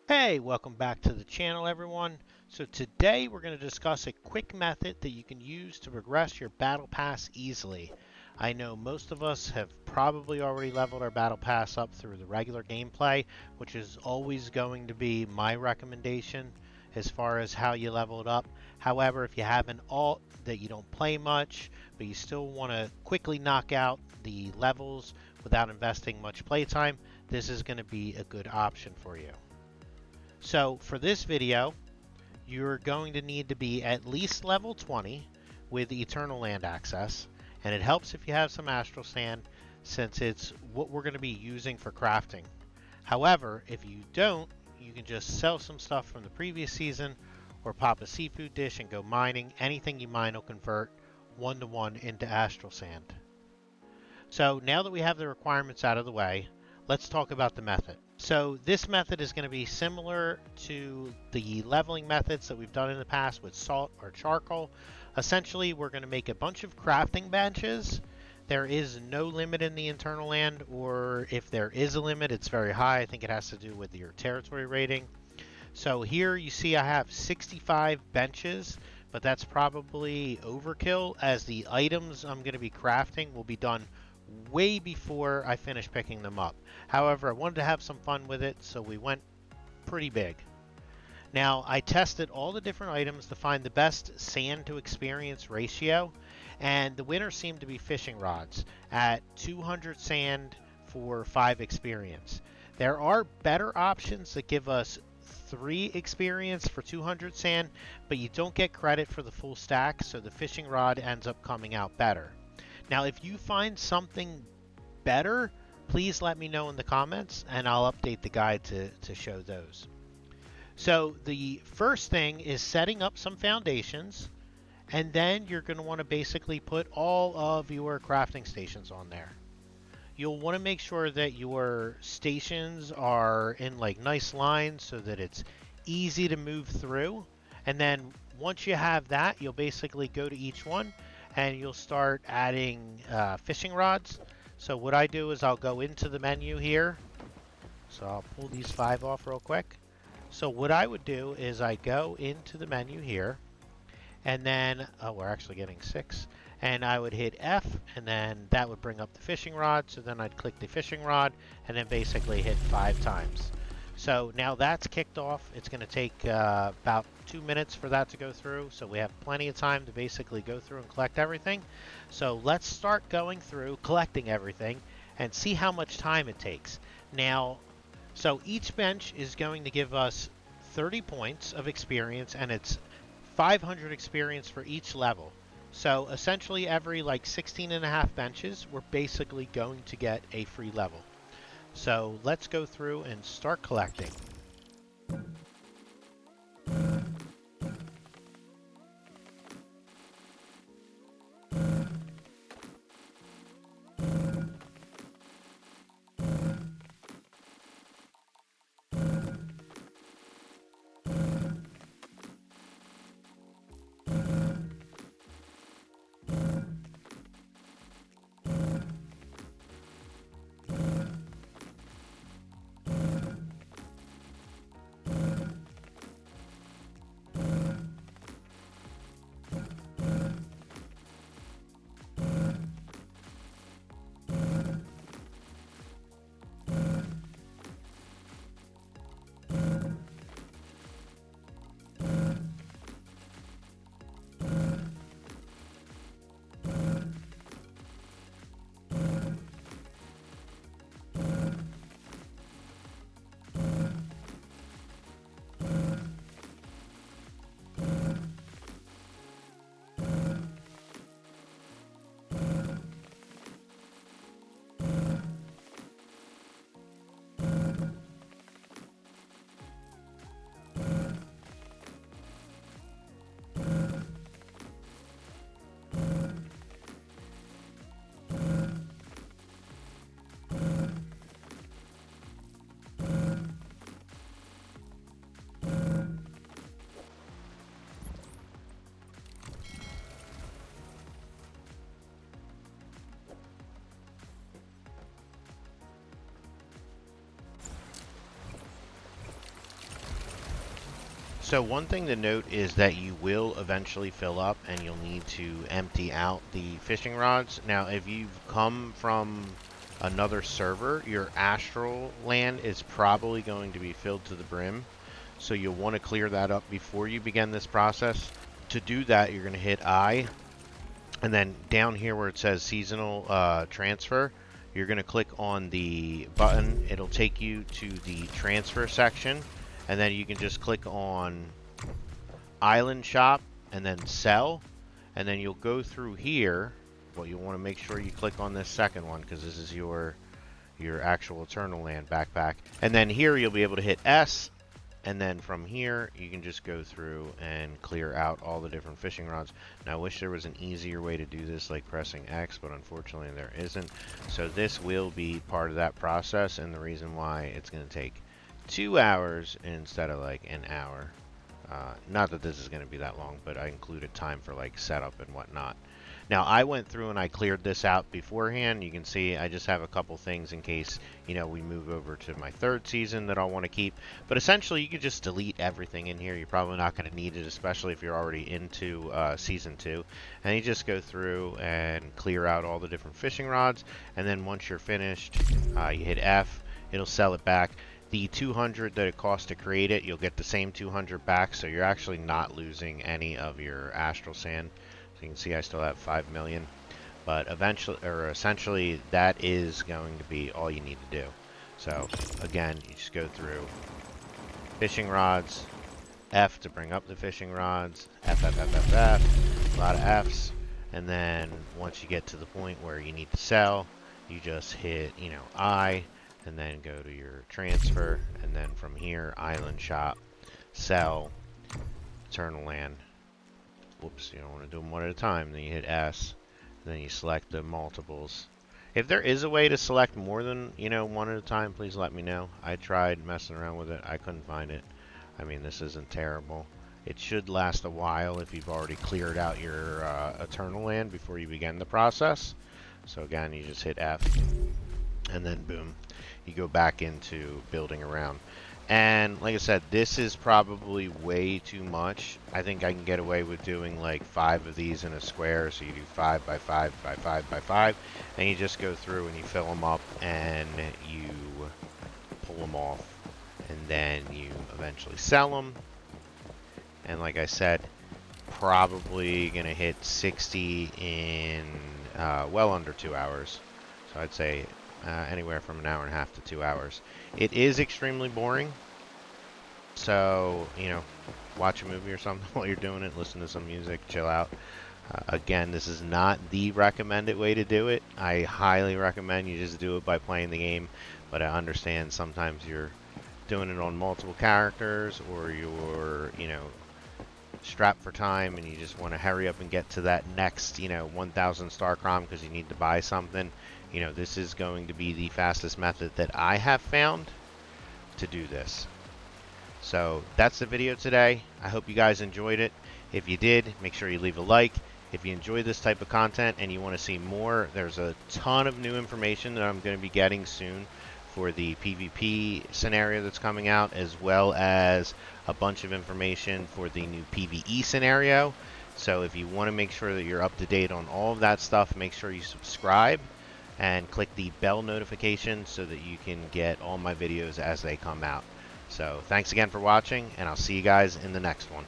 Hey, welcome back to the channel, everyone. So today we're going to discuss a quick method that you can use to progress your Battle Pass easily. I know most of us have probably already leveled our Battle Pass up through the regular gameplay, which is always going to be my recommendation as far as how you level it up. However, if you have an alt that you don't play much, but you still want to quickly knock out the levels without investing much playtime, this is going to be a good option for you. So for this video, you're going to need to be at least level 20 with Eternal Land access, and it helps if you have some Astral Sand since it's what we're going to be using for crafting. However, if you don't, you can just sell some stuff from the previous season or pop a seafood dish and go mining. Anything you mine will convert 1-to-1 into Astral Sand. So now that we have the requirements out of the way, let's talk about the method. So this method is going to be similar to the leveling methods that we've done in the past with salt or charcoal. Essentially, we're going to make a bunch of crafting benches. There is no limit in the Eternal Land, or if there is a limit, it's very high. I think it has to do with your territory rating. So here you see I have 65 benches, but that's probably overkill as the items I'm going to be crafting will be done way before I finish picking them up. However, I wanted to have some fun with it, so we went pretty big. Now, I tested all the different items to find the best sand to experience ratio, and the winner seemed to be fishing rods at 200 sand for 5 experience. There are better options that give us 3 experience for 200 sand, but you don't get credit for the full stack, so the fishing rod ends up coming out better. Now, if you find something better, please let me know in the comments and I'll update the guide to show those. So the first thing is setting up some foundations, and then you're going to want to basically put all of your crafting stations on there. You'll want to make sure that your stations are in like nice lines so that it's easy to move through. And then once you have that, you'll basically go to each one and you'll start adding fishing rods. So what I do is I'll go into the menu here. So I'll pull these 5 off real quick. So what I would do is I go into the menu here, and then, oh, we're actually getting 6. And I would hit F, and then that would bring up the fishing rod. So then I'd click the fishing rod, and then basically hit 5 times. So now that's kicked off. It's going to take about 2 minutes for that to go through. So we have plenty of time to basically go through and collect everything. So let's start going through, collecting everything, and see how much time it takes. Now, so each bench is going to give us 30 points of experience, and it's 500 experience for each level. So essentially every like 16.5 benches, we're basically going to get a free level. So let's go through and start collecting. So one thing to note is that you will eventually fill up and you'll need to empty out the fishing rods. Now, if you've come from another server, your astral land is probably going to be filled to the brim. So you'll want to clear that up before you begin this process. To do that, you're going to hit I, and then down here where it says seasonal transfer, you're going to click on the button. It'll take you to the transfer section, and then you can just click on Island Shop and then sell, and then you'll go through here. Well, you'll want to make sure you click on this second one because this is your actual Eternal Land backpack. And then here you'll be able to hit S, and then from here you can just go through and clear out all the different fishing rods. Now I wish there was an easier way to do this, like pressing X, but unfortunately there isn't. So this will be part of that process, and the reason why it's going to take 2 hours instead of like an hour. Not that this is going to be that long, but I included time for like setup and whatnot. Now I went through and I cleared this out beforehand. You can see I just have a couple things in case, you know, we move over to my third season that I'll want to keep. But essentially you can just delete everything in here. You're probably not going to need it, especially if you're already into season 2. And you just go through and clear out all the different fishing rods. And then once you're finished, you hit F. It'll sell it back. The 200 that it costs to create it, you'll get the same 200 back. So you're actually not losing any of your astral sand. So you can see I still have 5 million, but eventually, or essentially, that is going to be all you need to do. So again, you just go through fishing rods, F to bring up the fishing rods, F, F, F, F, F, a lot of Fs, and then once you get to the point where you need to sell, you just hit, you know, I, and then go to your transfer, and then from here, Island Shop, sell, Eternal Land. Whoops, you don't want to do them one at a time. Then you hit S, and then you select the multiples. If there is a way to select more than, you know, one at a time, please let me know. I tried messing around with it. I couldn't find it. I mean, this isn't terrible. It should last a while if you've already cleared out your Eternal Land before you begin the process. So again, you just hit F, and then boom, you go back into building around. And like I said, this is probably way too much. I think I can get away with doing like 5 of these in a square. So you do 5 by 5 by 5 by 5, and you just go through and you fill them up and you pull them off, and then you eventually sell them. And like I said, probably gonna hit 60 in well under 2 hours. So I'd say anywhere from an hour and a half to 2 hours. It is extremely boring, so, you know, watch a movie or something while you're doing it, listen to some music, chill out. Again, this is not the recommended way to do it. I highly recommend you just do it by playing the game, but I understand sometimes you're doing it on multiple characters, or you're, you know, strapped for time and you just want to hurry up and get to that next, you know, 1,000 star crom because you need to buy something. You know, this is going to be the fastest method that I have found to do this. So that's the video today. I hope you guys enjoyed it. If you did, make sure you leave a like. If you enjoy this type of content and you want to see more, there's a ton of new information that I'm going to be getting soon for the PvP scenario that's coming out, as well as a bunch of information for the new PvE scenario. So if you want to make sure that you're up to date on all of that stuff, make sure you subscribe and click the bell notification so that you can get all my videos as they come out. So thanks again for watching, and I'll see you guys in the next one.